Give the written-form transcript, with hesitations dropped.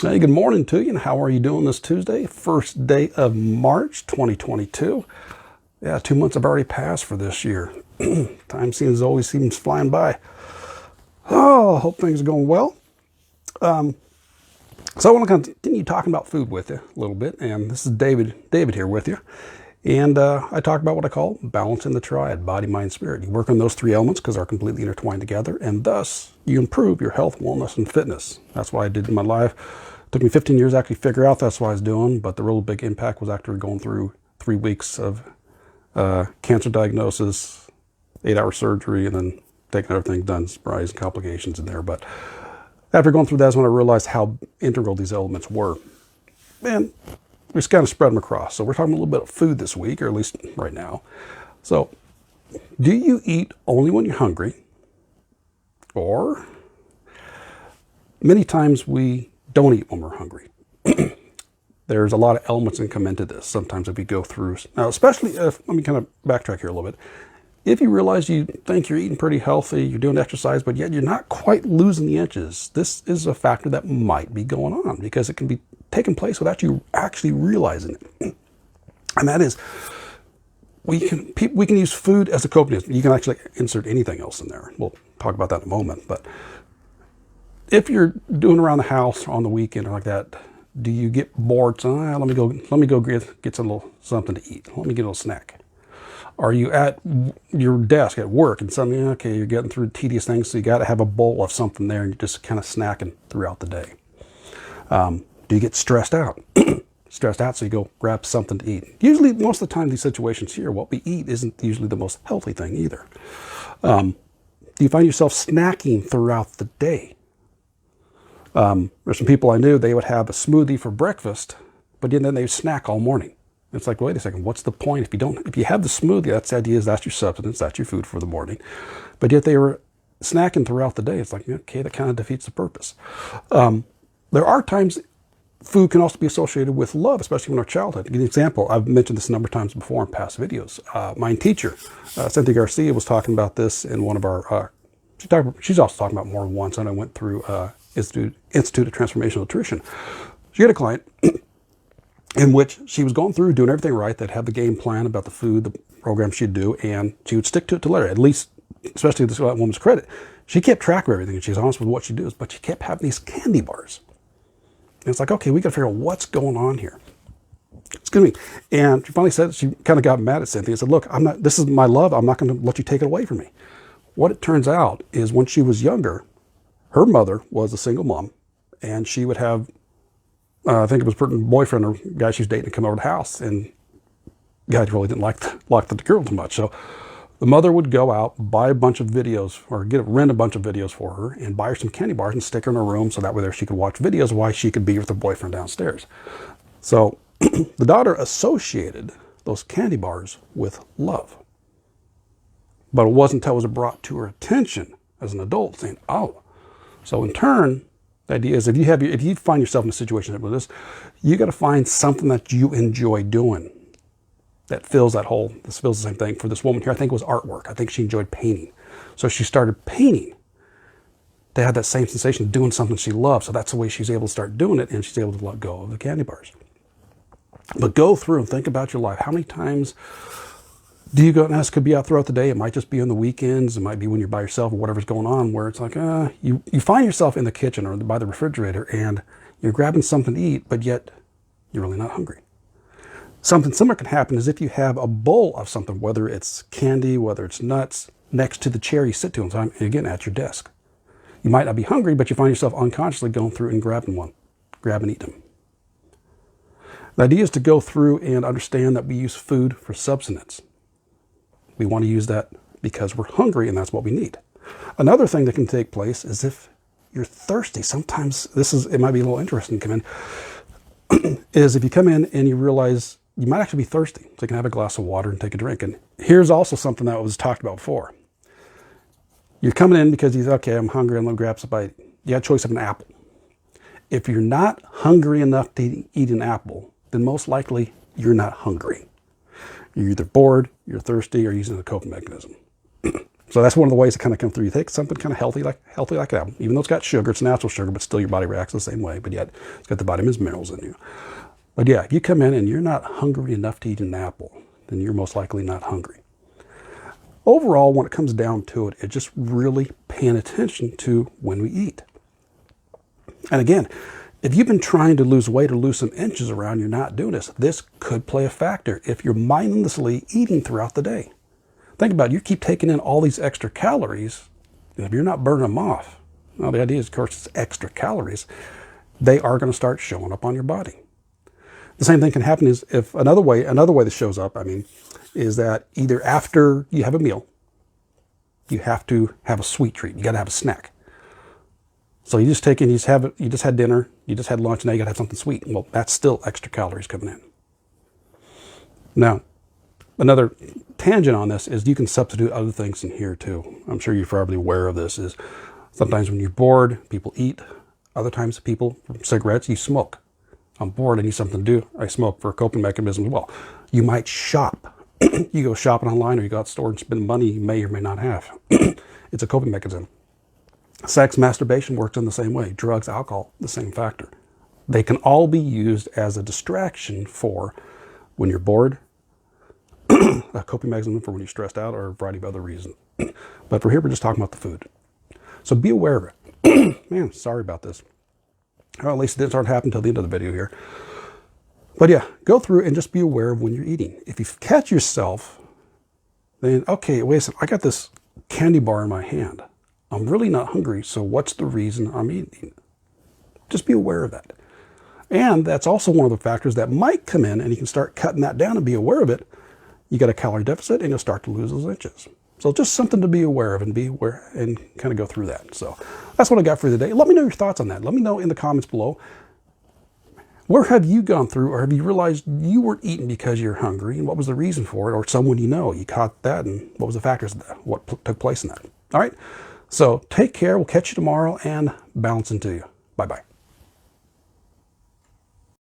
Hey, good morning to you, and how are you doing this Tuesday, first day of March 2022? Yeah, 2 months have already passed for this year. Time always seems flying by. Oh, hope things are going well. So I want to continue talking about food with you a little bit, and this is David here with you. And I talk about what I call balancing the triad, body, mind, spirit. You work on those three elements because they're completely intertwined together, and thus you improve your health, wellness, and fitness. That's what I did in my life. It took me 15 years to actually figure out that's what I was doing, but the real big impact was after going through 3 weeks of cancer diagnosis, 8-hour surgery, and then taking everything done, surprise and complications in there. But after going through that is when I realized how integral these elements were. And we just kind of spread them across. So we're talking a little bit of food this week, or at least right now. So, do you eat only when you're hungry? Or many times we don't eat when we're hungry. There's a lot of elements that come into this. Sometimes if we go through, now especially if, let me kind of backtrack here a little bit. If you realize you think you're eating pretty healthy, you're doing exercise, but yet you're not quite losing the inches, this is a factor that might be going on because it can be taking place without you actually realizing it. And that is, we can use food as a coping mechanism. You can actually insert anything else in there. We'll talk about that in a moment. But if you're doing around the house on the weekend or like that, do you get bored? So, let me go get something to eat. Let me get a little snack. Are you at your desk at work and suddenly, okay, you're getting through tedious things, so you got to have a bowl of something there, and you're just kind of snacking throughout the day. Do you get stressed out? Stressed out, so you go grab something to eat. Usually, most of the time, these situations here, what we eat isn't usually the most healthy thing either. Do you find yourself snacking throughout the day? There's some people I knew, they would have a smoothie for breakfast, but then they would snack all morning. It's like, wait a second, what's the point? If you have the smoothie, that's the idea, is that's your substance, that's your food for the morning. But yet they were snacking throughout the day. It's like, okay, that kind of defeats the purpose. There are times food can also be associated with love, especially in our childhood. To give you an example, I've mentioned this a number of times before in past videos. My teacher, Cynthia Garcia, was talking about this in one of our, she's also talking about more than once, and I went through Institute of Transformational Nutrition. She had a client in which she was going through doing everything right. They'd have the game plan about the food, the program she'd do, and she would stick to it to letter. At least, especially this woman's credit, she kept track of everything, and she's honest with what she does, but she kept having these candy bars. And it's like, okay, we got to figure out what's going on here. Excuse me. And she finally said, she kind of got mad at Cynthia and said, look, this is my love. I'm not going to let you take it away from me. What it turns out is when she was younger, her mother was a single mom, and she would have, I think it was her boyfriend or guy she was dating to come over to the house, and the guy really didn't like the girl too much. So the mother would go out, buy a bunch of videos, or rent a bunch of videos for her, and buy her some candy bars and stick her in her room so that way there she could watch videos while she could be with her boyfriend downstairs. So the daughter associated those candy bars with love. But it wasn't until it was brought to her attention as an adult saying, oh. So in turn, the idea is if you find yourself in a situation like this, you got to find something that you enjoy doing that fills that hole. This fills the same thing for this woman here. I think it was artwork. I think she enjoyed painting. So she started painting to have that same sensation of doing something she loved. So that's the way she's able to start doing it, and she's able to let go of the candy bars. But go through and think about your life. How many times do you go, and this could be out throughout the day, it might just be on the weekends, it might be when you're by yourself or whatever's going on, where it's like, you find yourself in the kitchen or by the refrigerator and you're grabbing something to eat, but yet you're really not hungry. Something similar can happen is if you have a bowl of something, whether it's candy, whether it's nuts, next to the chair you sit to, and again, at your desk. You might not be hungry, but you find yourself unconsciously going through and grabbing and eating them. The idea is to go through and understand that we use food for subsistence. We want to use that because we're hungry and that's what we need. Another thing that can take place is if you're thirsty. Sometimes it might be a little interesting to come in, is if you come in and you realize you might actually be thirsty. So you can have a glass of water and take a drink. And here's also something that was talked about before. You're coming in because you say, okay, I'm hungry, I'm going to grab something. You have a choice of an apple. If you're not hungry enough to eat an apple, then most likely you're not hungry. You're either bored, you're thirsty, or using a coping mechanism. So that's one of the ways to kind of come through. You take something kind of healthy like an apple, even though it's got sugar, it's natural sugar, but still your body reacts the same way. But yet it's got the vitamins, minerals in you. But yeah, if you come in and you're not hungry enough to eat an apple, then you're most likely not hungry. Overall, when it comes down to it, it's just really paying attention to when we eat. And again, if you've been trying to lose weight or lose some inches around, you're not doing this could play a factor if you're mindlessly eating throughout the day. Think about it, you keep taking in all these extra calories, and if you're not burning them off, well, the idea is, of course, it's extra calories, they are going to start showing up on your body. The same thing can happen is if another way that shows up, is that either after you have a meal, you have to have a sweet treat. You got to have a snack. So you just had dinner, you just had lunch, now you got to have something sweet. Well, that's still extra calories coming in. Now, another tangent on this is you can substitute other things in here too. I'm sure you're probably aware of this. Is sometimes when you're bored, people eat. Other times people, from cigarettes, you smoke. I'm bored, I need something to do. I smoke for a coping mechanism as well. You might shop. You go shopping online, or you go out to the store and spend money you may or may not have. It's a coping mechanism. Sex, masturbation works in the same way. Drugs, alcohol, the same factor. They can all be used as a distraction for when you're bored, a coping mechanism for when you're stressed out, or a variety of other reasons. But for here, we're just talking about the food. So be aware of it. Man, sorry about this. Well, at least it didn't start happening until the end of the video here. But yeah, go through and just be aware of when you're eating. If you catch yourself, then, okay, wait a second, I got this candy bar in my hand. I'm really not hungry, so what's the reason I'm eating? Just be aware of that. And that's also one of the factors that might come in, and you can start cutting that down and be aware of it. You got a calorie deficit, and you'll start to lose those inches. So just something to be aware of and be aware and kind of go through that. So that's what I got for you today. Let me know your thoughts on that. Let me know in the comments below. Where have you gone through, or have you realized you weren't eating because you're hungry, and what was the reason for it? Or someone you caught that, and what was the factors of that? What took place in that? All right. So take care. We'll catch you tomorrow, and balance into you. Bye-bye.